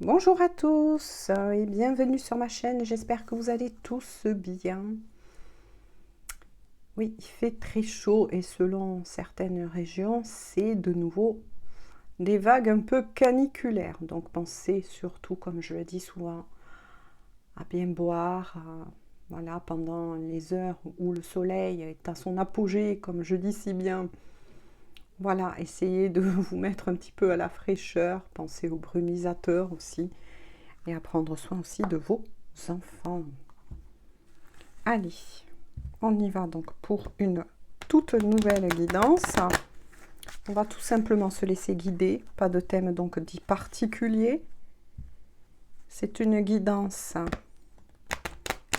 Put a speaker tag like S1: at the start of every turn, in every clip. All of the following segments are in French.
S1: Bonjour à tous et bienvenue sur ma chaîne, j'espère que vous allez tous bien. Oui, il fait très chaud et selon certaines régions, c'est de nouveau des vagues un peu caniculaires. Donc pensez surtout, comme je le dis souvent, à bien boire, voilà, pendant les heures où le soleil est à son apogée, comme je dis si bien. Voilà, essayez de vous mettre un petit peu à la fraîcheur, pensez aux brumisateurs aussi. Et à prendre soin aussi de vos enfants. Allez, on y va donc pour une toute nouvelle guidance. On va tout simplement se laisser guider, pas de thème donc dit particulier. C'est une guidance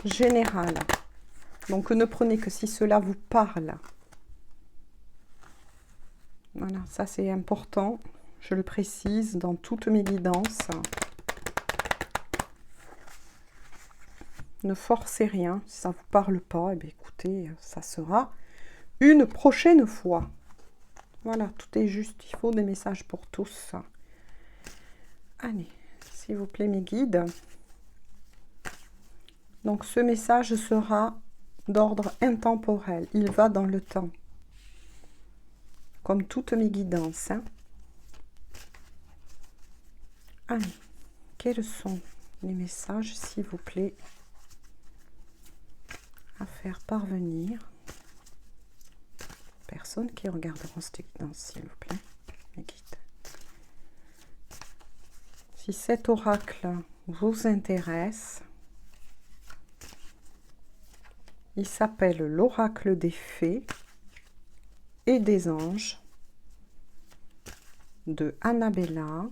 S1: générale. Donc ne prenez que si cela vous parle. Voilà, ça c'est important, je le précise dans toutes mes guidances. Ne forcez rien, si ça ne vous parle pas, eh bien, écoutez, ça sera une prochaine fois. Voilà, tout est juste, il faut des messages pour tous. Allez, s'il vous plaît mes guides. Donc ce message sera d'ordre intemporel, il va dans le temps. Comme toutes mes guidances. Allez, quels sont les messages, s'il vous plaît, à faire parvenir personnes qui regarderont cette guidance, s'il vous plaît, mes guides. Si cet oracle vous intéresse, il s'appelle l'oracle des fées et des anges de Annabella,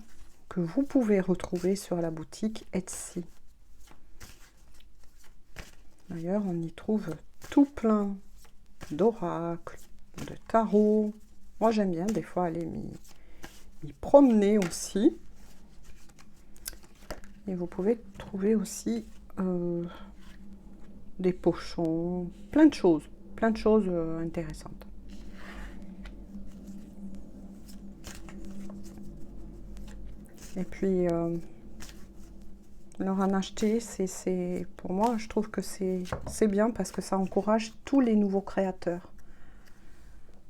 S1: que vous pouvez retrouver sur la boutique Etsy. D'ailleurs, on y trouve tout plein d'oracles, de tarot. Moi, j'aime bien des fois aller m'y promener aussi. Et vous pouvez trouver aussi des pochons, plein de choses intéressantes. Et puis, leur en acheter, pour moi, je trouve que c'est bien parce que ça encourage tous les nouveaux créateurs.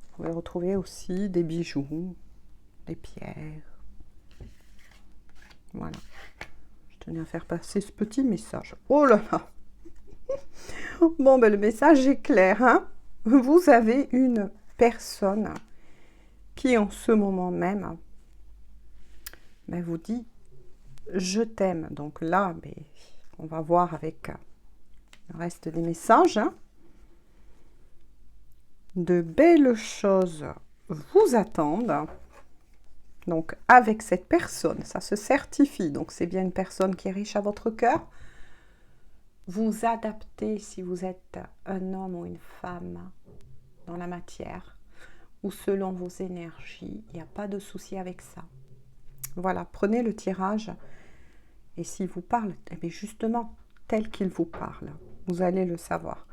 S1: Vous pouvez retrouver aussi des bijoux, des pierres. Voilà. Je tenais à faire passer ce petit message. Oh là là! Bon, ben le message est clair, hein? Vous avez une personne qui, en ce moment même, ben, vous dit « Je t'aime ». Donc là, ben, on va voir avec le reste des messages. Hein. De belles choses vous attendent. Donc, avec cette personne, ça se certifie. Donc, c'est bien une personne qui est riche à votre cœur. Vous adaptez si vous êtes un homme ou une femme dans la matière ou selon vos énergies. Il n'y a pas de souci avec ça. Voilà, prenez le tirage et s'il vous parle, eh bien justement, tel qu'il vous parle, vous allez le savoir.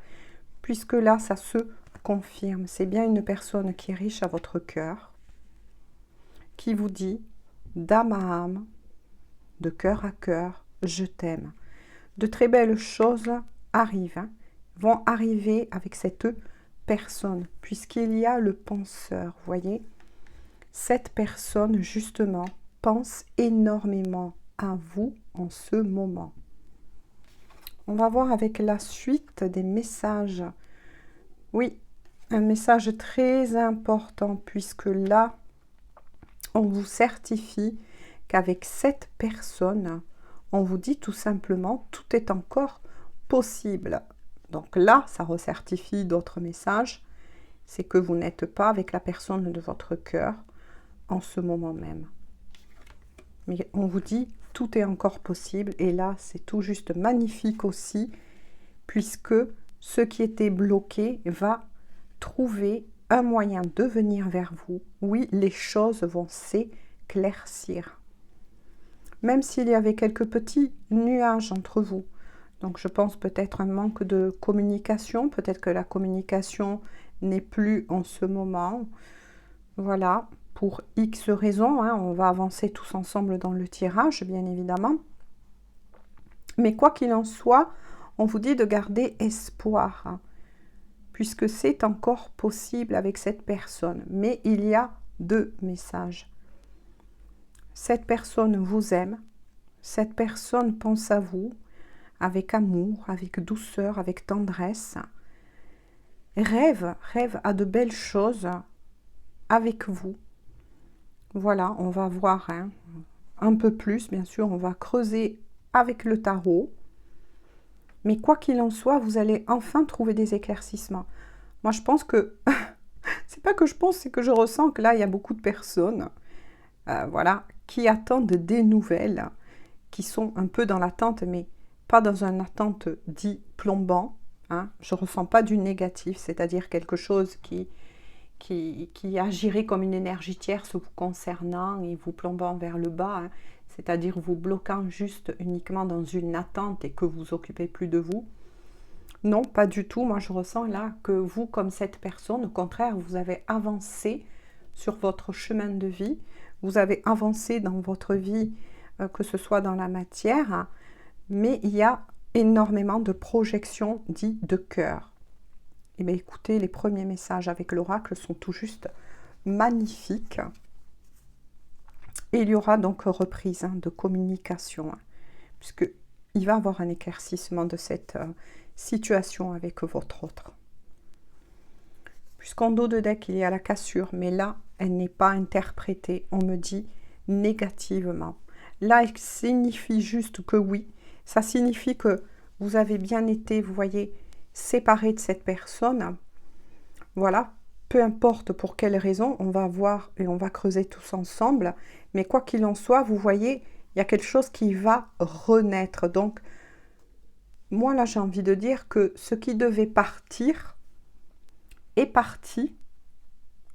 S1: Puisque là, ça se confirme. C'est bien une personne qui est riche à votre cœur, qui vous dit d'âme à âme, de cœur à cœur, je t'aime. De très belles choses arrivent, hein, vont arriver avec cette personne, puisqu'il y a le penseur, voyez. Cette personne, justement, pense énormément à vous en ce moment. On va voir avec la suite des messages. Oui, un message très important, puisque là, on vous certifie qu'avec cette personne, on vous dit tout simplement, tout est encore possible. Donc là, ça recertifie d'autres messages. C'est que vous n'êtes pas avec la personne de votre cœur en ce moment même. Mais on vous dit, tout est encore possible. Et là, c'est tout juste magnifique aussi, puisque ce qui était bloqué va trouver un moyen de venir vers vous. Oui, les choses vont s'éclaircir. Même s'il y avait quelques petits nuages entre vous. Donc je pense peut-être un manque de communication. Peut-être que la communication n'est plus en ce moment. Voilà. pour X raisons, hein. On va avancer tous ensemble dans le tirage, bien évidemment. Mais quoi qu'il en soit, on vous dit de garder espoir, hein, puisque c'est encore possible avec cette personne. Mais il y a deux messages. Cette personne vous aime, cette personne pense à vous, avec amour, avec douceur, avec tendresse. Rêve à de belles choses avec vous. Voilà, on va voir hein, un peu plus, bien sûr, on va creuser avec le tarot. Mais quoi qu'il en soit, vous allez enfin trouver des éclaircissements. Moi, je pense que, c'est pas que je pense, c'est que je ressens que là, il y a beaucoup de personnes, voilà, qui attendent des nouvelles, qui sont un peu dans l'attente, mais pas dans une attente dit plombant. Hein. Je ne ressens pas du négatif, c'est-à-dire quelque chose qui agirait comme une énergie tierce vous concernant et vous plombant vers le bas, hein, c'est-à-dire vous bloquant juste uniquement dans une attente et que vous occupez plus de vous. Non, pas du tout. Moi, je ressens là que vous, comme cette personne, au contraire, vous avez avancé sur votre chemin de vie. Vous avez avancé dans votre vie, que ce soit dans la matière, hein, mais il y a énormément de projections dites de cœur. Eh bien, écoutez, les premiers messages avec l'oracle sont tout juste magnifiques. Et il y aura donc reprise hein, de communication, hein, puisqu'il va y avoir un éclaircissement de cette situation avec votre autre. Puisqu'en dos de deck, il y a la cassure, mais là, elle n'est pas interprétée, on me dit, négativement. Là, elle signifie juste que oui, ça signifie que vous avez bien été, vous voyez, séparé de cette personne. Voilà, peu importe pour quelle raison, on va voir et on va creuser tous ensemble. Mais quoi qu'il en soit, vous voyez, il y a quelque chose qui va renaître. Donc, moi là, j'ai envie de dire que ce qui devait partir est parti,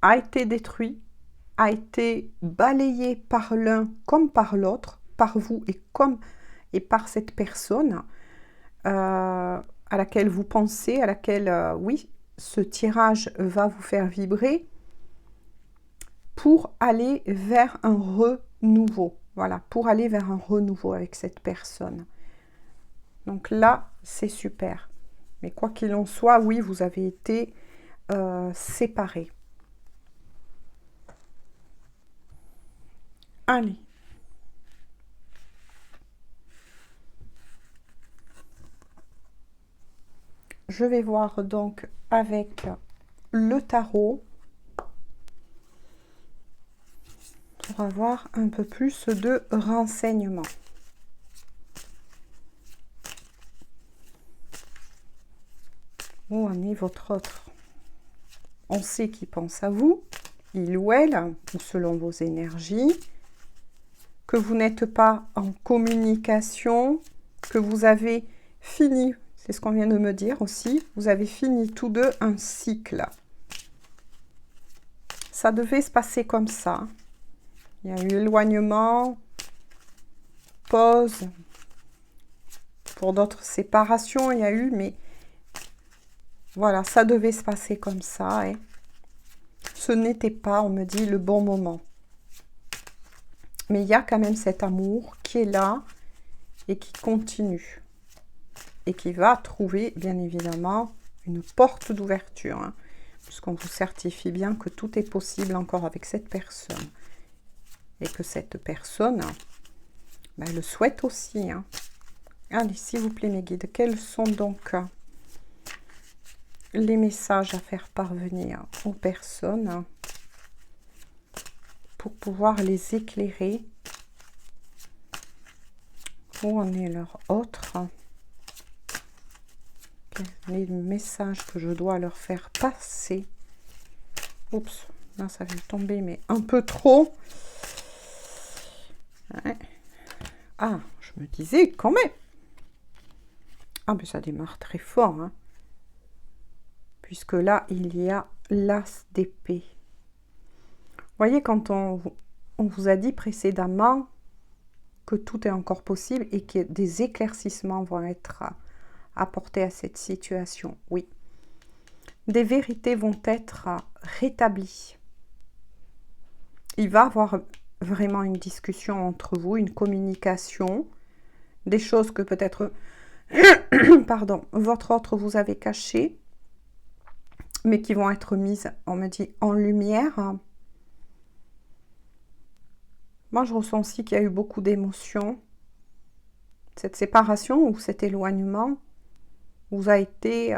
S1: a été détruit, a été balayé par l'un comme par l'autre, par vous et par cette personne à laquelle vous pensez, à laquelle, oui, ce tirage va vous faire vibrer pour aller vers un renouveau. Voilà, pour aller vers un renouveau avec cette personne. Donc là, c'est super. Mais quoi qu'il en soit, oui, vous avez été séparés. Allez. Je vais voir donc avec le tarot pour avoir un peu plus de renseignements. Où en est votre autre? On sait qu'il pense à vous, il ou elle, ou selon vos énergies, que vous n'êtes pas en communication, que vous avez fini, c'est ce qu'on vient de me dire aussi, vous avez fini tous deux un cycle. Ça devait se passer comme ça. Il y a eu éloignement, pause, pour d'autres séparations, il y a eu, mais voilà, ça devait se passer comme ça. Et ce n'était pas, on me dit, le bon moment. Mais il y a quand même cet amour qui est là et qui continue. Et qui va trouver, bien évidemment, une porte d'ouverture. Hein, puisqu'on vous certifie bien que tout est possible encore avec cette personne. Et que cette personne, ben, le souhaite aussi. Hein. Allez, s'il vous plaît, mes guides, quels sont donc les messages à faire parvenir aux personnes pour pouvoir les éclairer? Où en est leur autre? Quel est le message que je dois leur faire passer? Oups, là ça vient de tomber, mais un peu trop. Ouais. Ah, je me disais quand même. Ah, mais ça démarre très fort. Hein. Puisque là, il y a l'as d'épée. Vous voyez, quand on vous a dit précédemment que tout est encore possible et que des éclaircissements vont être apportés à cette situation. Oui. Des vérités vont être rétablies. il va y avoir vraiment une discussion entre vous, une communication, des choses que peut-être, pardon, votre autre vous avez cachées, mais qui vont être mises, on me dit, en lumière. Moi, je ressens aussi qu'il y a eu beaucoup d'émotions. Cette séparation ou cet éloignement vous a été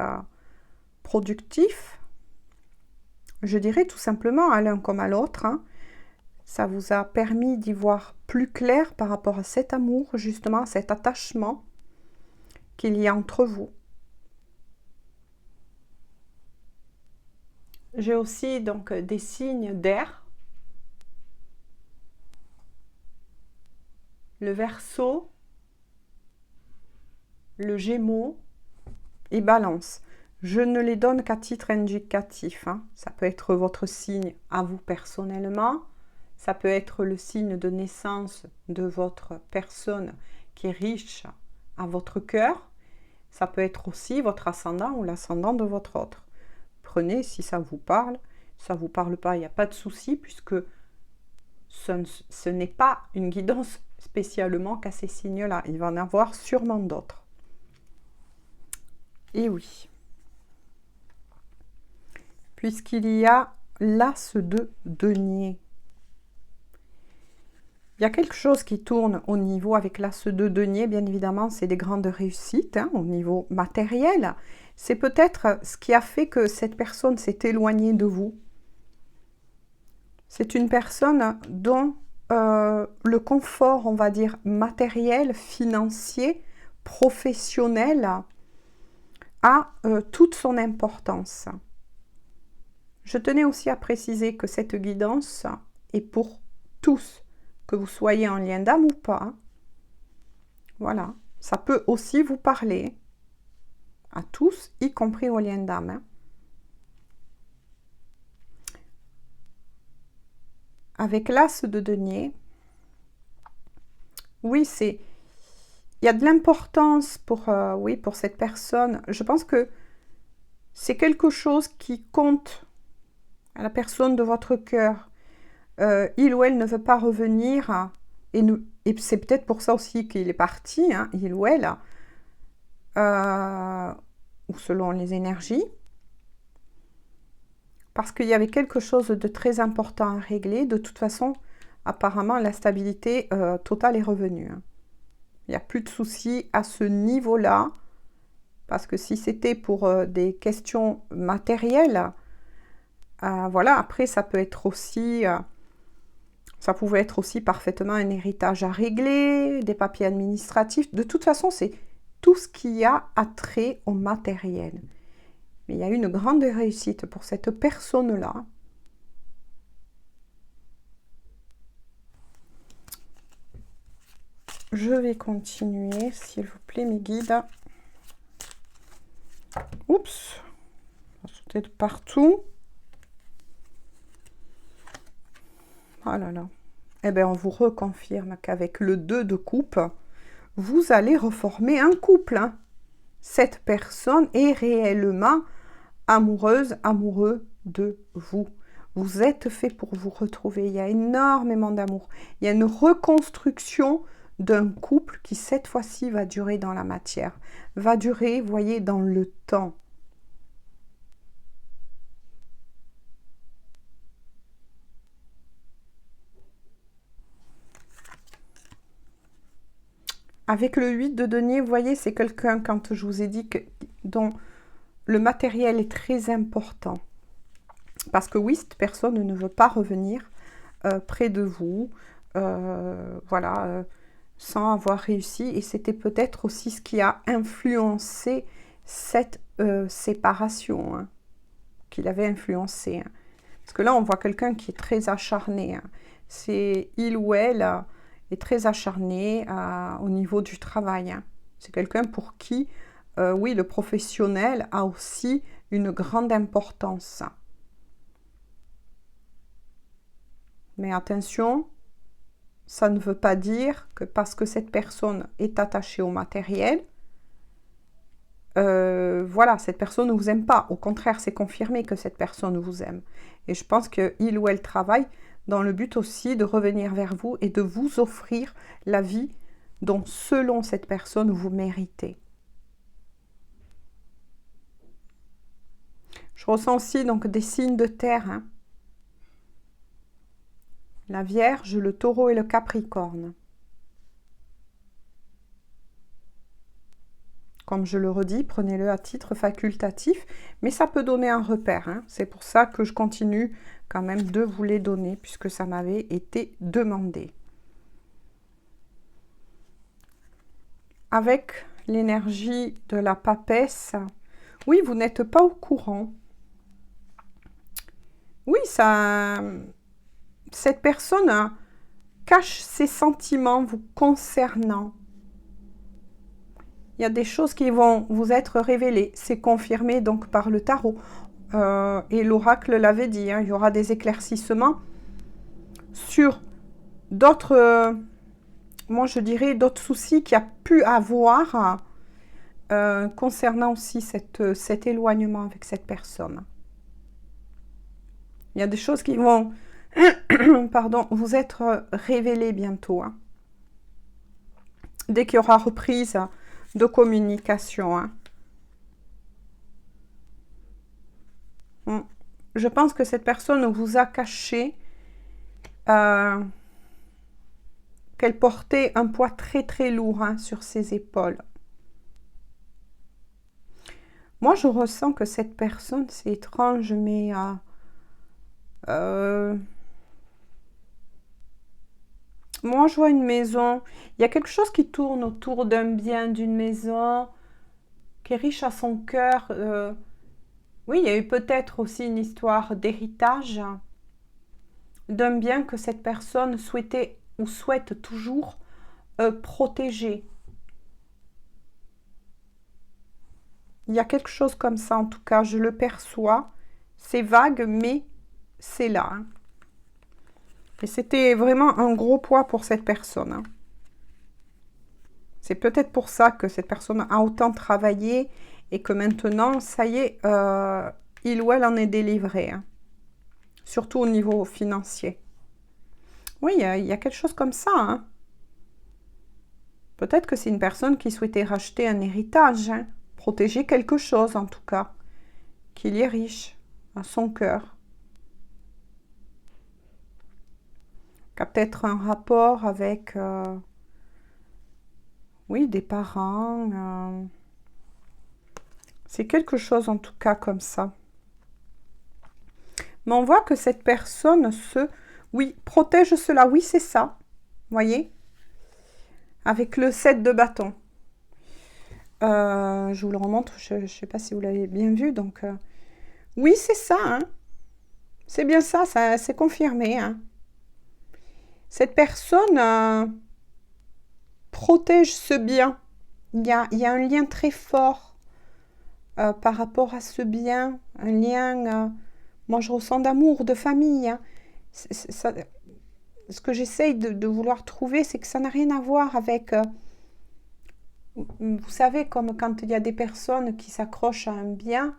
S1: productif. Je dirais tout simplement à l'un comme à l'autre. Hein. Ça vous a permis d'y voir plus clair par rapport à cet amour, justement, à cet attachement qu'il y a entre vous. J'ai aussi donc des signes d'air. Le Verseau, le Gémeaux et Balance. Je ne les donne qu'à titre indicatif. Hein. Ça peut être votre signe à vous personnellement. Ça peut être le signe de naissance de votre personne qui est riche à votre cœur. Ça peut être aussi votre ascendant ou l'ascendant de votre autre. Prenez si ça vous parle. Si ça ne vous parle pas, il n'y a pas de souci puisque ce n'est pas une guidance spécialement qu'à ces signes-là. Il va en avoir sûrement d'autres. Et oui. Puisqu'il y a l'as de denier. Il y a quelque chose qui tourne au niveau avec l'as de denier, bien évidemment, c'est des grandes réussites hein, au niveau matériel. C'est peut-être ce qui a fait que cette personne s'est éloignée de vous. C'est une personne dont le confort, on va dire, matériel, financier, professionnel, a toute son importance. Je tenais aussi à préciser que cette guidance est pour tous, que vous soyez en lien d'âme ou pas. Voilà, ça peut aussi vous parler à tous, y compris aux liens d'âme. Hein. Avec l'as de denier, oui, il y a de l'importance pour cette personne. Je pense que c'est quelque chose qui compte à la personne de votre cœur. Il ou elle ne veut pas revenir et c'est peut-être pour ça aussi qu'il est parti, hein, il ou elle, ou selon les énergies. Parce qu'il y avait quelque chose de très important à régler. De toute façon, apparemment, la stabilité totale est revenue. Hein. Il n'y a plus de soucis à ce niveau-là. Parce que si c'était pour des questions matérielles, voilà, après, ça peut être aussi... ça pouvait être aussi parfaitement un héritage à régler, des papiers administratifs. De toute façon, c'est tout ce qui a attrait au matériel. Mais il y a eu une grande réussite pour cette personne-là. Je vais continuer, s'il vous plaît, mes guides. Oups, on va sauter de partout. Oh là là. Eh bien, on vous reconfirme qu'avec le 2 de coupe, vous allez reformer un couple. Hein. Cette personne est réellement amoureuse, amoureux de vous. Vous êtes fait pour vous retrouver. Il y a énormément d'amour. Il y a une reconstruction d'un couple qui, cette fois-ci, va durer dans la matière. Va durer, voyez, dans le temps. Avec le 8 de denier, vous voyez, c'est quelqu'un, quand je vous ai dit, dont le matériel est très important. Parce que oui, cette personne ne veut pas revenir près de vous, voilà, sans avoir réussi. Et c'était peut-être aussi ce qui a influencé cette séparation, hein, qu'il avait influencé. Hein. Parce que là, on voit quelqu'un qui est très acharné. Hein. C'est il ou elle est très acharné au niveau du travail. Hein. C'est quelqu'un pour qui, oui, le professionnel a aussi une grande importance. Mais attention, ça ne veut pas dire que parce que cette personne est attachée au matériel, voilà, cette personne ne vous aime pas. Au contraire, c'est confirmé que cette personne vous aime. Et je pense qu'il ou elle travaille dans le but aussi de revenir vers vous et de vous offrir la vie dont, selon cette personne, vous méritez. Je ressens aussi donc des signes de terre. Hein. La Vierge, le Taureau et le Capricorne. Comme je le redis, prenez-le à titre facultatif, mais ça peut donner un repère. Hein. C'est pour ça que je continue quand même de vous les donner, puisque ça m'avait été demandé. Avec l'énergie de la papesse, oui, vous n'êtes pas au courant. Oui, cette personne cache ses sentiments vous concernant. Il y a des choses qui vont vous être révélées. C'est confirmé donc par le tarot. Et l'oracle l'avait dit, hein, il y aura des éclaircissements sur d'autres, moi je dirais, d'autres soucis qu'il y a pu avoir concernant aussi cet éloignement avec cette personne. Il y a des choses qui vont pardon, vous être révélées bientôt. Hein. Dès qu'il y aura reprise de communication. Hein. Je pense que cette personne vous a caché qu'elle portait un poids très très lourd hein, sur ses épaules. Moi, je ressens que cette personne, c'est étrange, mais moi, je vois une maison. Il y a quelque chose qui tourne autour d'un bien, d'une maison, qui est riche à son cœur. Oui, il y a eu peut-être aussi une histoire d'héritage d'un bien que cette personne souhaitait ou souhaite toujours protéger. Il y a quelque chose comme ça, en tout cas, je le perçois. C'est vague, mais c'est là. Hein. Et c'était vraiment un gros poids pour cette personne. Hein. C'est peut-être pour ça que cette personne a autant travaillé et que maintenant, ça y est, il ou elle en est délivré. Hein. Surtout au niveau financier. Oui, il y a quelque chose comme ça. Hein. Peut-être que c'est une personne qui souhaitait racheter un héritage, hein. Protéger quelque chose en tout cas, qu'il est riche à son cœur. Qui a peut-être un rapport avec, oui, des parents. C'est quelque chose en tout cas comme ça. Mais on voit que cette personne oui, protège cela. Oui, c'est ça. Voyez? Avec le 7 de bâton. Je vous le remontre. Je ne sais pas si vous l'avez bien vu. Donc, oui, c'est ça. Hein. C'est bien ça. C'est confirmé. Hein. Cette personne protège ce bien. Il y a un lien très fort par rapport à ce bien. Un lien... moi, je ressens d'amour, de famille. Hein. Ce que j'essaye de vouloir trouver, c'est que ça n'a rien à voir avec... vous savez, comme quand il y a des personnes qui s'accrochent à un bien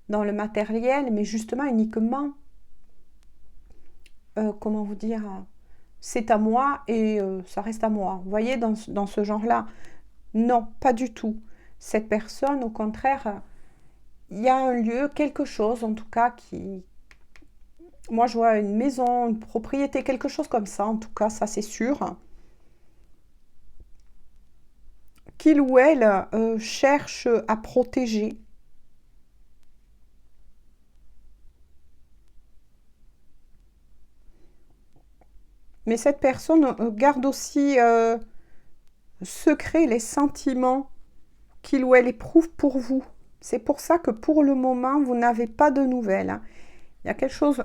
S1: dans le matériel, mais justement uniquement, comment vous dire, c'est à moi et ça reste à moi. Vous voyez, dans ce genre-là, non, pas du tout. Cette personne, au contraire, il y a un lieu, quelque chose en tout cas qui... Moi, je vois une maison, une propriété, quelque chose comme ça, en tout cas, ça c'est sûr. Qu'il ou elle cherche à protéger. Mais cette personne garde aussi secret les sentiments qu'il ou elle éprouve pour vous. C'est pour ça que pour le moment, vous n'avez pas de nouvelles. Hein. Il y a quelque chose,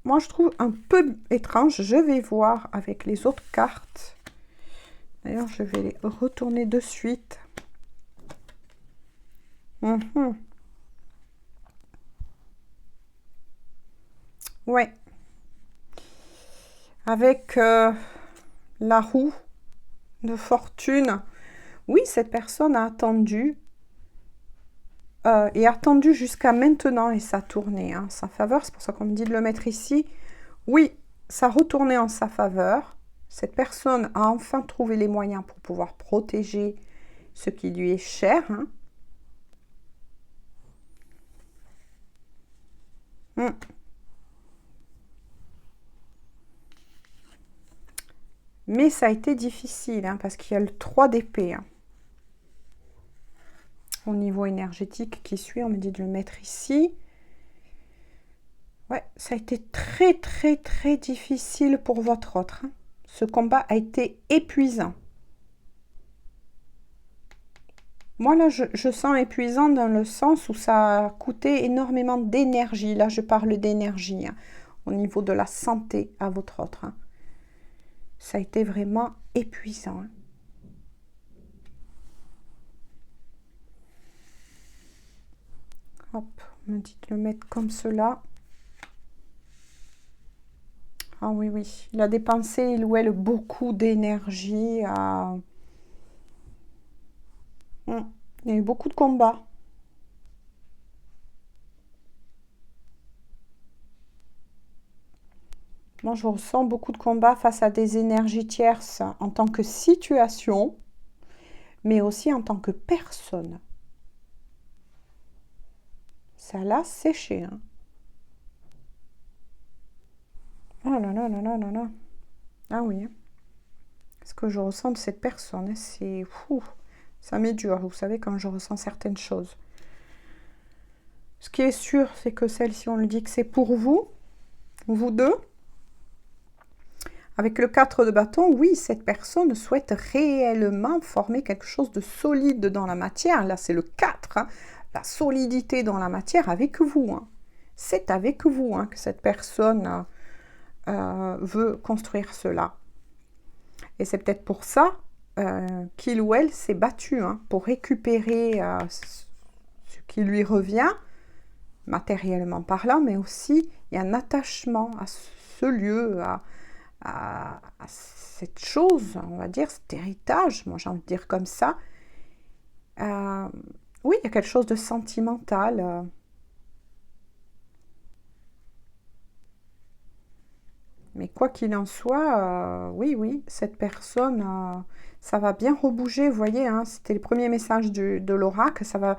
S1: moi je trouve un peu étrange. Je vais voir avec les autres cartes. D'ailleurs, je vais les retourner de suite. Ouais. Avec la roue de fortune. Oui, cette personne a attendu. Et attendu jusqu'à maintenant et ça a tourné. Hein, sa faveur, c'est pour ça qu'on me dit de le mettre ici. Oui, ça retournait en sa faveur. Cette personne a enfin trouvé les moyens pour pouvoir protéger ce qui lui est cher. Hein. Mais ça a été difficile, hein, parce qu'il y a le 3 d'épée. Hein. Au niveau énergétique qui suit, on me dit de le mettre ici. Ouais, ça a été très, très, très difficile pour votre autre. Hein. Ce combat a été épuisant. Moi, là, je sens épuisant dans le sens où ça a coûté énormément d'énergie. Là, je parle d'énergie, hein, au niveau de la santé à votre autre. Hein. Ça a été vraiment épuisant. Hein. Hop, on me dit de le mettre comme cela. Ah oui, oui. Il a dépensé, il ou elle, beaucoup d'énergie à... Il y a eu beaucoup de combats. Moi, je ressens beaucoup de combats face à des énergies tierces en tant que situation, mais aussi en tant que personne. Ça l'a séché. Hein. Oh là là là là là là. Ah oui. Ce que je ressens de cette personne, c'est... Ça m'est dur, vous savez, quand je ressens certaines choses. Ce qui est sûr, c'est que celle-ci, on le dit que c'est pour vous deux. Avec le 4 de bâton, oui, cette personne souhaite réellement former quelque chose de solide dans la matière. Là, c'est le 4, hein, la solidité dans la matière avec vous. Hein. C'est avec vous hein, que cette personne veut construire cela. Et c'est peut-être pour ça qu'il ou elle s'est battu hein, pour récupérer ce qui lui revient, matériellement parlant, mais aussi il y a un attachement à ce lieu, à cette chose, on va dire, cet héritage, moi j'ai envie de dire comme ça. Oui, il y a quelque chose de sentimental. Mais quoi qu'il en soit, oui, oui, cette personne, ça va bien rebouger, vous voyez, hein, c'était le premier message de l'oracle, ça va,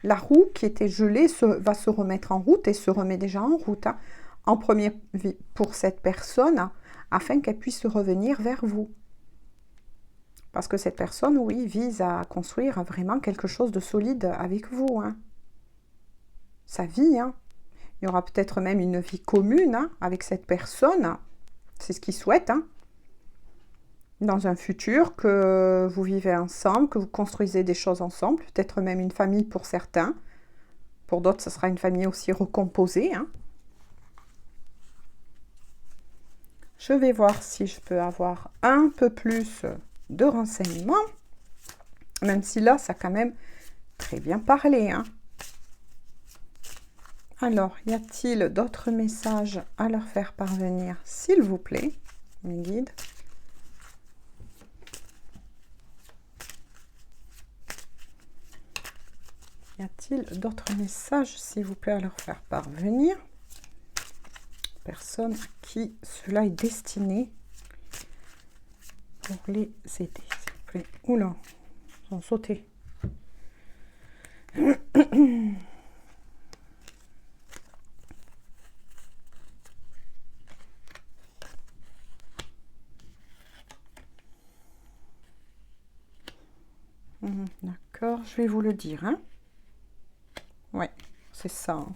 S1: la roue qui était gelée va se remettre en route et se remet déjà en route, hein, en premier pour cette personne, afin qu'elle puisse revenir vers vous. Parce que cette personne, oui, vise à construire vraiment quelque chose de solide avec vous. Hein. Sa vie, hein. Il y aura peut-être même une vie commune hein, avec cette personne. C'est ce qu'il souhaite. Hein. Dans un futur, que vous vivez ensemble, que vous construisez des choses ensemble. Peut-être même une famille pour certains. Pour d'autres, ce sera une famille aussi recomposée. Hein. Je vais voir si je peux avoir un peu plus de renseignements. Même si là, ça a quand même très bien parlé. Hein. Alors, y a-t-il d'autres messages à leur faire parvenir, s'il vous plaît, mes guides? Y a-t-il d'autres messages, s'il vous plaît, à leur faire parvenir? Personne à qui cela est destiné pour les aider, s'il vous plaît. Oula, ils ont sauté. D'accord, je vais vous le dire. Hein. Ouais, c'est ça. Hein.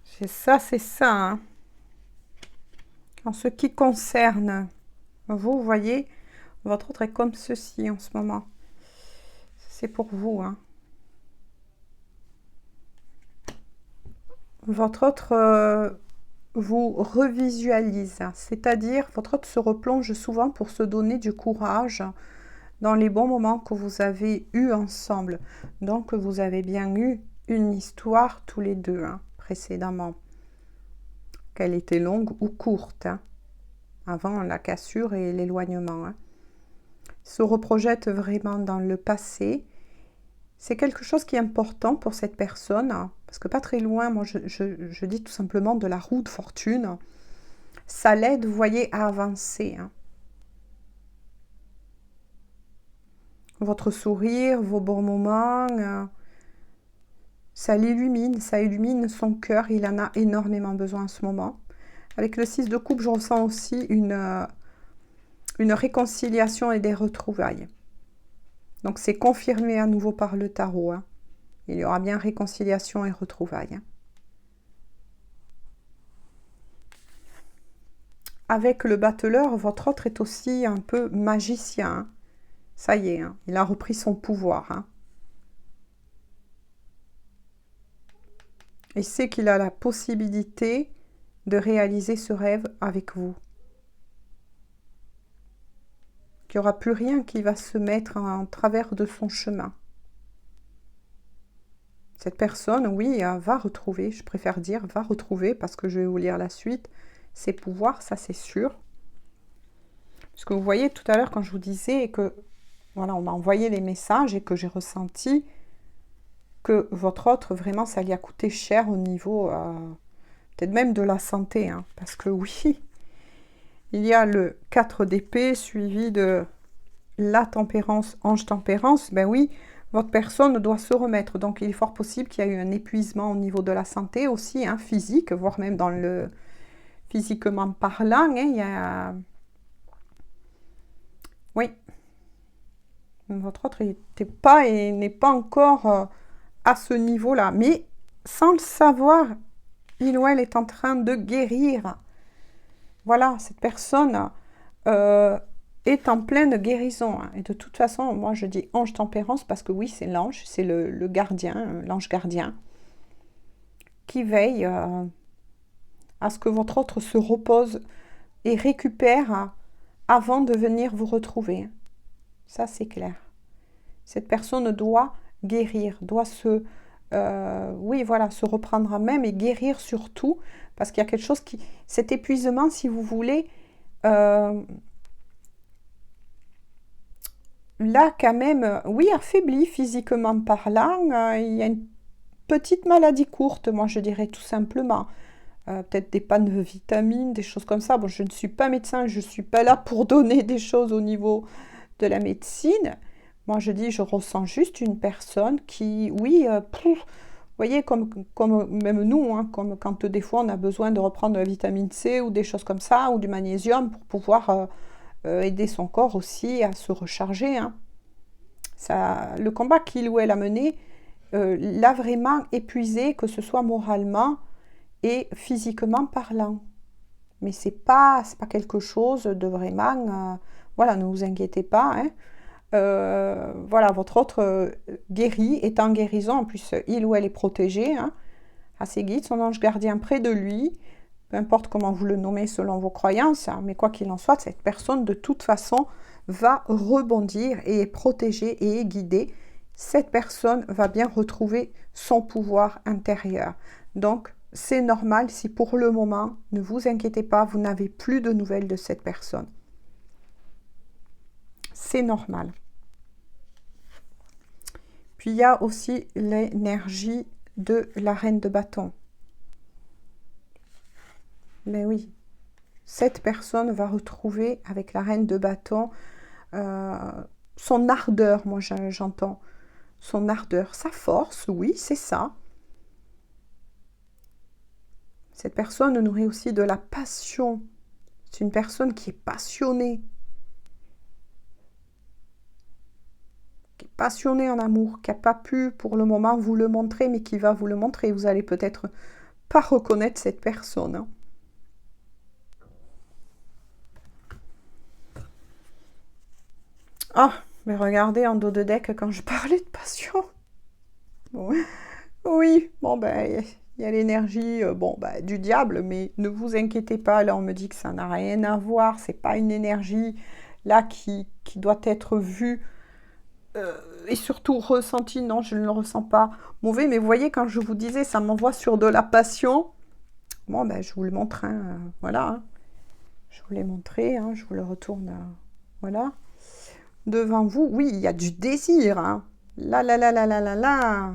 S1: C'est ça, c'est ça. Hein. En ce qui concerne vous, voyez, votre autre est comme ceci en ce moment. C'est pour vous. Hein. Votre autre vous revisualise, c'est-à-dire votre autre se replonge souvent pour se donner du courage dans les bons moments que vous avez eus ensemble. Donc, vous avez bien eu une histoire tous les deux, hein, précédemment. Qu'elle était longue ou courte, hein, avant la cassure et l'éloignement. Hein. Se reprojette vraiment dans le passé. C'est quelque chose qui est important pour cette personne, hein, parce que pas très loin, moi je dis tout simplement de la roue de fortune. ça l'aide, vous voyez, à avancer. Hein. Votre sourire, vos bons moments, ça l'illumine, ça illumine son cœur. Il en a énormément besoin en ce moment. Avec le 6 de coupe, je ressens aussi une réconciliation et des retrouvailles. Donc, c'est confirmé à nouveau par le tarot. Hein. Il y aura bien réconciliation et retrouvailles. Hein. Avec le battleur, votre autre est aussi un peu magicien. Hein. Ça y est, hein, il a repris son pouvoir. Hein. Il sait qu'il a la possibilité de réaliser ce rêve avec vous. Qu'il n'y aura plus rien qui va se mettre en travers de son chemin. Cette personne, oui, va retrouver, je préfère dire, va retrouver, parce que je vais vous lire la suite, ses pouvoirs, ça c'est sûr. Parce que vous voyez tout à l'heure quand je vous disais que, voilà, on m'a envoyé les messages et que j'ai ressenti que votre autre, vraiment, ça lui a coûté cher au niveau, peut-être même de la santé, hein, parce que oui, il y a le 4 d'épée suivi de la tempérance, ange tempérance, ben oui, votre personne doit se remettre. Donc, il est fort possible qu'il y ait eu un épuisement au niveau de la santé aussi, hein, physique, voire même dans le physiquement parlant. Hein, il y a... Oui. Votre autre n'était pas et n'est pas encore à ce niveau-là. Mais sans le savoir, il ou elle est en train de guérir. Voilà, cette personne est en pleine guérison. Hein. Et de toute façon, moi je dis ange tempérance parce que oui, c'est l'ange, c'est le gardien, l'ange gardien, qui veille à ce que votre autre se repose et récupère avant de venir vous retrouver. Ça, c'est clair. Cette personne doit guérir, doit se... oui, voilà, se reprendre à même et guérir surtout, parce qu'il y a quelque chose qui... Cet épuisement, si vous voulez, là, quand même, oui, affaibli physiquement parlant, il y a une petite maladie courte, moi je dirais tout simplement. Peut-être des pannes de vitamines, des choses comme ça. Bon, je ne suis pas médecin, je ne suis pas là pour donner des choses au niveau de la médecine. Moi, je dis, je ressens juste une personne qui, oui, vous voyez, comme même nous, hein, comme quand des fois on a besoin de reprendre de la vitamine C ou des choses comme ça, ou du magnésium pour pouvoir aider son corps aussi à se recharger. Hein. Ça, le combat qu'il ou elle a mené l'a vraiment épuisé, que ce soit moralement et physiquement parlant. Mais c'est pas quelque chose de vraiment... voilà, ne vous inquiétez pas. Hein. Voilà, votre autre guérit, est en guérison. En plus, il ou elle est protégé hein, à ses guides, son ange gardien près de lui. Peu importe comment vous le nommez selon vos croyances, hein, mais quoi qu'il en soit, cette personne, de toute façon, va rebondir et est protégée et est guidée. Cette personne va bien retrouver son pouvoir intérieur. Donc, c'est normal si pour le moment, ne vous inquiétez pas, vous n'avez plus de nouvelles de cette personne. C'est normal. Puis il y a aussi l'énergie de la reine de bâton. Mais oui, cette personne va retrouver avec la reine de bâton son ardeur, moi j'entends. Son ardeur, sa force, oui, c'est ça. Cette personne nourrit aussi de la passion. C'est une personne qui est passionnée. Qui est passionnée en amour, qui n'a pas pu pour le moment vous le montrer, mais qui va vous le montrer. Vous allez peut-être pas reconnaître cette personne. Hein. Ah, mais regardez en dos de deck quand je parlais de passion. Bon. Oui, bon ben... Il y a l'énergie bon, bah, du diable, mais ne vous inquiétez pas, là on me dit que ça n'a rien à voir, c'est pas une énergie là qui doit être vue et surtout ressentie, non, je ne le ressens pas mauvais, mais vous voyez, quand je vous disais, ça m'envoie sur de la passion, bon, ben, je vous le montre, hein, voilà, hein. Je vous l'ai montré, hein, je vous le retourne, voilà, devant vous, oui, il y a du désir, hein. Là, là, là, là, là, là, là.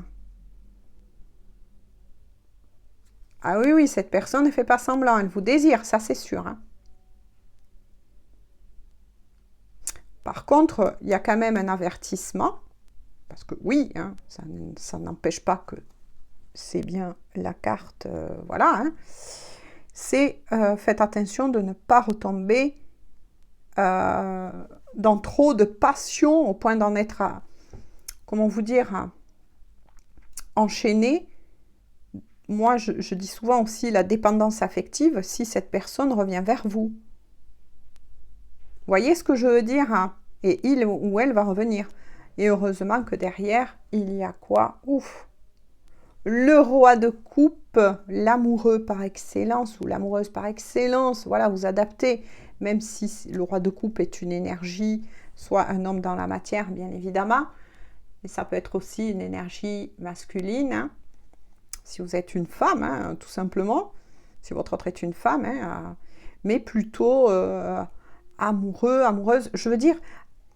S1: Ah oui, oui, cette personne ne fait pas semblant, elle vous désire, ça c'est sûr, hein. Par contre, il y a quand même un avertissement, parce que oui, hein, ça n'empêche pas que c'est bien la carte, voilà, hein. C'est faites attention de ne pas retomber dans trop de passion au point d'en être, comment vous dire, enchaîné. Moi, je dis souvent aussi la dépendance affective si cette personne revient vers vous. Voyez ce que je veux dire, hein? Et il ou elle va revenir. Et heureusement que derrière, il y a quoi? Ouf! Le roi de coupe, l'amoureux par excellence ou l'amoureuse par excellence. Voilà, vous adaptez. Même si le roi de coupe est une énergie, soit un homme dans la matière, bien évidemment. Et ça peut être aussi une énergie masculine, hein. Si vous êtes une femme, hein, tout simplement. Si votre autre est une femme, hein, mais plutôt amoureux, amoureuse. Je veux dire,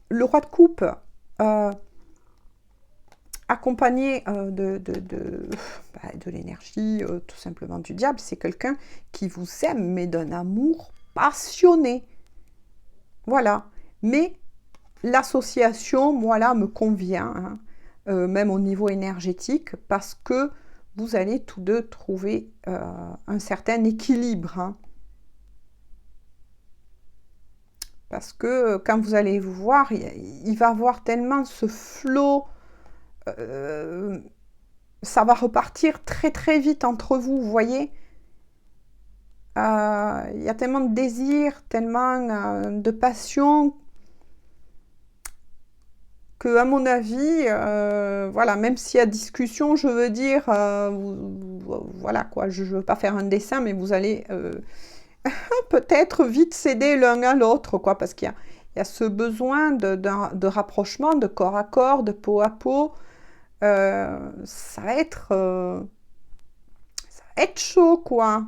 S1: le roi de coupe, accompagné de l'énergie, tout simplement du diable, c'est quelqu'un qui vous aime, mais d'un amour passionné. Voilà. Mais l'association, moi là, me convient, hein, même au niveau énergétique, parce que vous allez tous deux trouver un certain équilibre, hein. Parce que quand vous allez vous voir, il va avoir tellement ce flot, ça va repartir très très vite entre vous, vous voyez. Il y a tellement de désir, tellement de passion, que à mon avis, voilà, même s'il y a discussion, je veux dire, voilà quoi, je ne veux pas faire un dessin, mais vous allez peut-être vite céder l'un à l'autre, quoi, parce qu'il y a ce besoin de rapprochement, de corps à corps, de peau à peau. Ça va être chaud, quoi.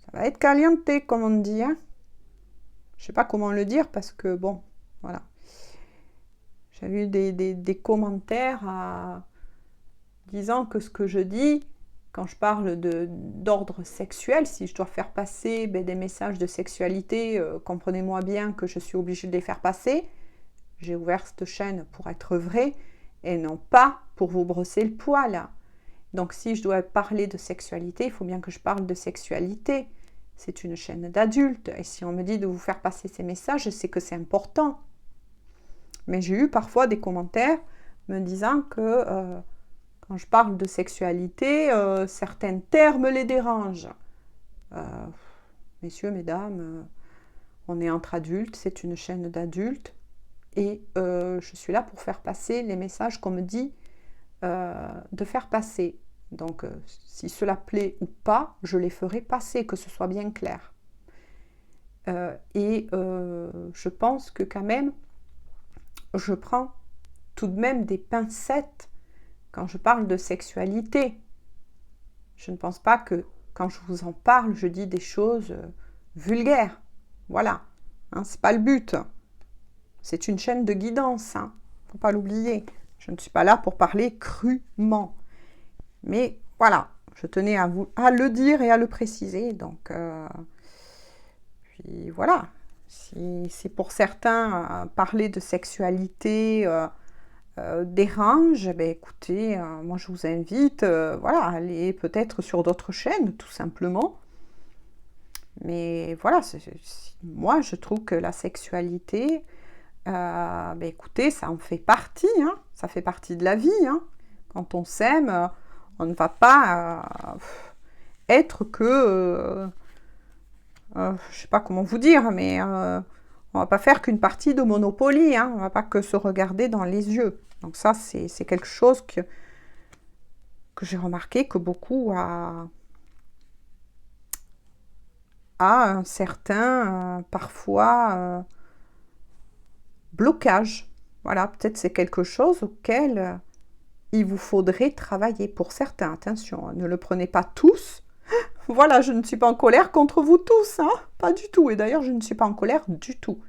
S1: Ça va être caliente, comme on dit, hein. Je sais pas comment le dire, parce que, bon, voilà. J'avais eu des commentaires disant que ce que je dis, quand je parle d'ordre sexuel, si je dois faire passer des messages de sexualité, comprenez-moi bien que je suis obligée de les faire passer. J'ai ouvert cette chaîne pour être vrai et non pas pour vous brosser le poil. Donc si je dois parler de sexualité, il faut bien que je parle de sexualité. C'est une chaîne d'adultes. Et si on me dit de vous faire passer ces messages, c'est que c'est important. Mais j'ai eu parfois des commentaires me disant que quand je parle de sexualité, certains termes les dérangent. Messieurs, mesdames, on est entre adultes, c'est une chaîne d'adultes. Et je suis là pour faire passer les messages qu'on me dit de faire passer. Donc, si cela plaît ou pas, je les ferai passer, que ce soit bien clair. Je pense que quand même, je prends tout de même des pincettes quand je parle de sexualité. Je ne pense pas que quand je vous en parle, je dis des choses vulgaires. Voilà, hein, c'est pas le but. C'est une chaîne de guidance, hein. Faut pas l'oublier. Je ne suis pas là pour parler crûment. Mais voilà, je tenais à le dire et à le préciser. Donc, puis voilà. Si pour certains, parler de sexualité dérange, ben écoutez, moi je vous invite voilà, à aller peut-être sur d'autres chaînes, tout simplement. Mais voilà, moi je trouve que la sexualité, ben écoutez, ça en fait partie, hein, ça fait partie de la vie, hein. Quand on s'aime, on ne va pas être que, je ne sais pas comment vous dire, mais on va pas faire qu'une partie de Monopoly, hein, on va pas que se regarder dans les yeux. Donc ça, c'est quelque chose que j'ai remarqué que beaucoup a un certain, parfois, blocage. Voilà, peut-être c'est quelque chose auquel il vous faudrait travailler pour certains. Attention, ne le prenez pas tous. Voilà, je ne suis pas en colère contre vous tous, hein, pas du tout. Et d'ailleurs, je ne suis pas en colère du tout.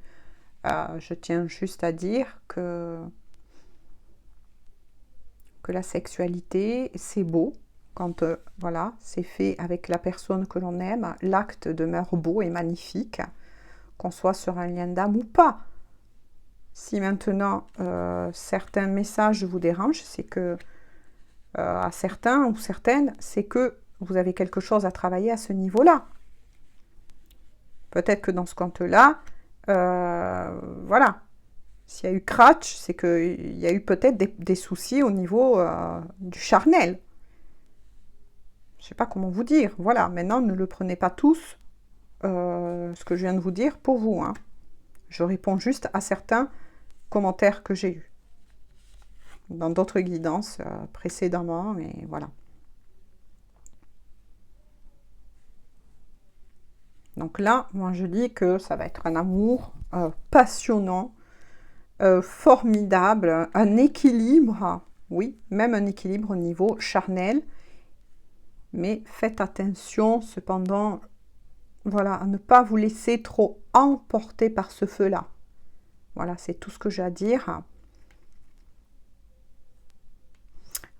S1: Je tiens juste à dire que la sexualité, c'est beau quand voilà, c'est fait avec la personne que l'on aime, l'acte demeure beau et magnifique, qu'on soit sur un lien d'âme ou pas. Si maintenant certains messages vous dérangent, c'est que à certains ou certaines, c'est que vous avez quelque chose à travailler à ce niveau-là. Peut-être que dans ce compte-là, voilà, s'il y a eu crash, c'est qu'il y a eu peut-être des soucis au niveau du charnel. Je ne sais pas comment vous dire. Voilà, maintenant, ne le prenez pas tous, ce que je viens de vous dire, pour vous. Hein. Je réponds juste à certains commentaires que j'ai eus dans d'autres guidances précédemment, et voilà. Donc là, moi, je dis que ça va être un amour passionnant, formidable, un équilibre, oui, même un équilibre au niveau charnel. Mais faites attention, cependant, voilà, à ne pas vous laisser trop emporter par ce feu-là. Voilà, c'est tout ce que j'ai à dire.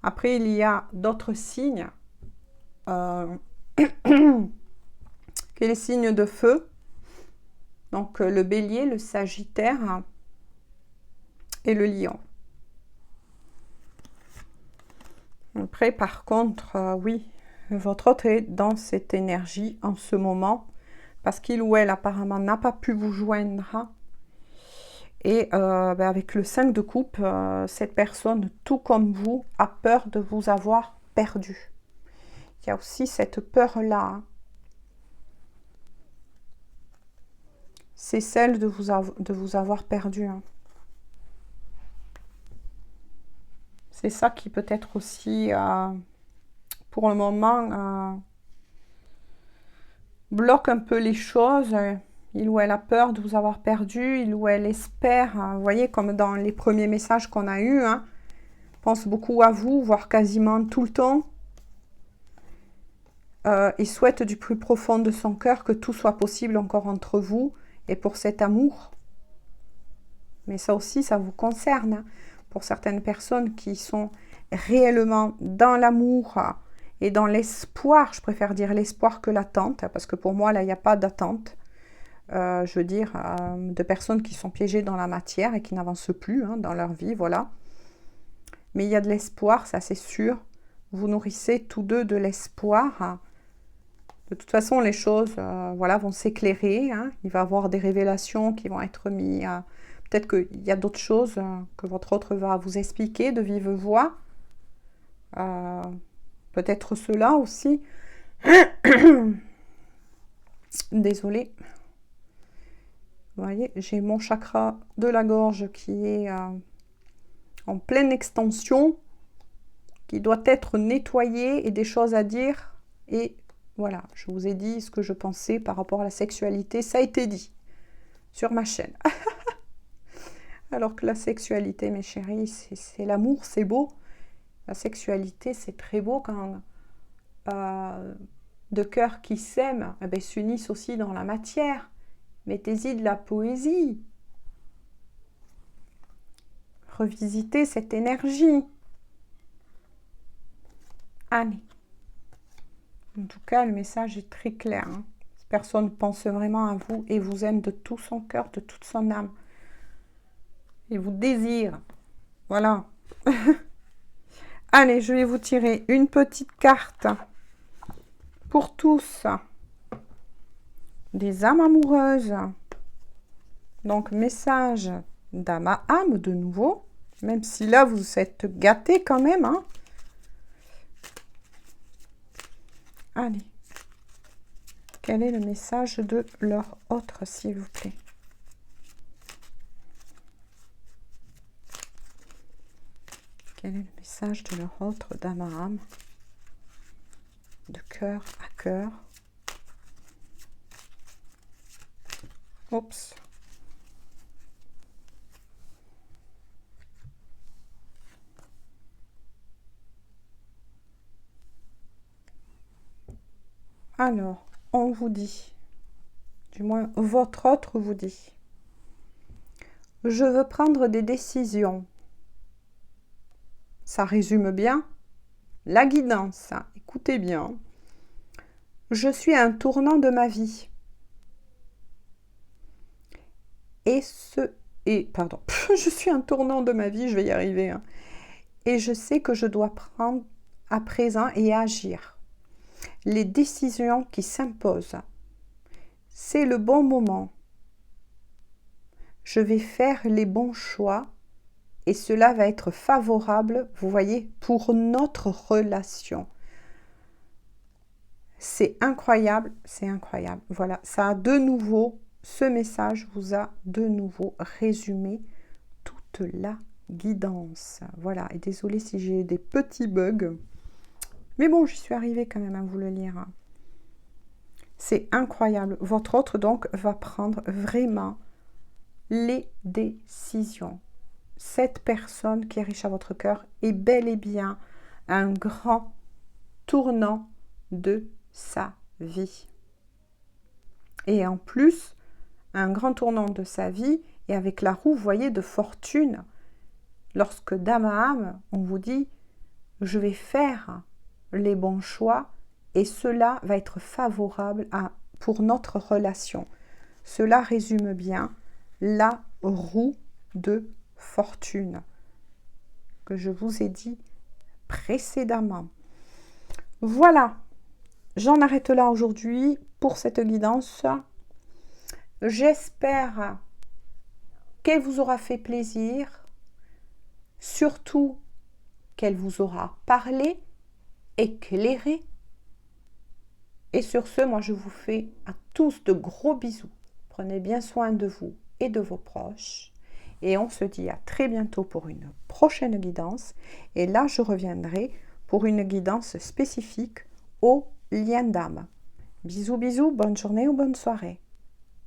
S1: Après, il y a d'autres signes. Que les signes de feu. Donc, le bélier, le sagittaire et le lion. Après, par contre, oui, votre autre est dans cette énergie en ce moment. Parce qu'il ou elle, apparemment, n'a pas pu vous joindre. Et avec le 5 de coupe, cette personne, tout comme vous, a peur de vous avoir perdu. Il y a aussi cette peur-là. C'est celle de vous avoir perdu. Hein. C'est ça qui peut être aussi, pour le moment, bloque un peu les choses. Il ou elle a peur de vous avoir perdu, il ou elle espère, vous voyez, comme dans les premiers messages qu'on a eus, hein, pense beaucoup à vous, voire quasiment tout le temps. Il souhaite du plus profond de son cœur que tout soit possible encore entre vous et pour cet amour. Mais ça aussi, ça vous concerne. Hein. Pour certaines personnes qui sont réellement dans l'amour et dans l'espoir, je préfère dire l'espoir que l'attente, parce que pour moi, là, il n'y a pas d'attente. Je veux dire, de personnes qui sont piégées dans la matière et qui n'avancent plus hein, dans leur vie, voilà. Mais il y a de l'espoir, ça c'est sûr. Vous nourrissez tous deux de l'espoir. De toute façon, les choses voilà, vont s'éclairer. Hein. Il va y avoir des révélations qui vont être mises. Peut-être qu'il y a d'autres choses que votre autre va vous expliquer de vive voix. Peut-être cela aussi. Désolée. Vous voyez, j'ai mon chakra de la gorge qui est en pleine extension, qui doit être nettoyé et des choses à dire. Et voilà, je vous ai dit ce que je pensais par rapport à la sexualité. Ça a été dit sur ma chaîne. Alors que la sexualité, mes chéris, c'est l'amour, c'est beau. La sexualité, c'est très beau quand deux cœurs qui s'aiment s'unissent aussi dans la matière. Mettez-y de la poésie. Revisitez cette énergie. Allez. En tout cas, le message est très clair. Hein. Cette personne pense vraiment à vous et vous aime de tout son cœur, de toute son âme. Et vous désire. Voilà. Allez, je vais vous tirer une petite carte pour tous. Des âmes amoureuses. Donc, message d'âme à âme de nouveau. Même si là, vous êtes gâtés quand même. Hein. Allez. Quel est le message de leur autre, s'il vous plaît? Quel est le message de leur autre d'âme à âme? De cœur à cœur. Oups. Alors, on vous dit, du moins votre autre vous dit, je veux prendre des décisions. Ça résume bien. La guidance, écoutez bien. Je suis à un tournant de ma vie. Pardon, je suis à un tournant de ma vie, je vais y arriver. Hein. Et je sais que je dois prendre à présent et agir. Les décisions qui s'imposent. C'est le bon moment. Je vais faire les bons choix et cela va être favorable, vous voyez, pour notre relation. C'est incroyable, c'est incroyable. Voilà, ça a de nouveau, ce message vous a de nouveau résumé toute la guidance. Voilà, et désolé si j'ai des petits bugs. Mais bon, j'y suis arrivée quand même à vous le lire. C'est incroyable. Votre autre, donc, va prendre vraiment les décisions. Cette personne qui est riche à votre cœur est bel et bien un grand tournant de sa vie. Et en plus, un grand tournant de sa vie, et avec la roue, vous voyez, de fortune. Lorsque Dame à âme, on vous dit, je vais faire les bons choix, et cela va être favorable pour notre relation. Cela résume bien la roue de fortune que je vous ai dit précédemment. Voilà, j'en arrête là aujourd'hui pour cette guidance. J'espère qu'elle vous aura fait plaisir, surtout qu'elle vous aura parlé, éclairé. Et sur ce, moi je vous fais à tous de gros bisous. Prenez bien soin de vous et de vos proches. Et on se dit à très bientôt pour une prochaine guidance. Et là, je reviendrai pour une guidance spécifique aux liens d'âme. Bisous, bisous, bonne journée ou bonne soirée.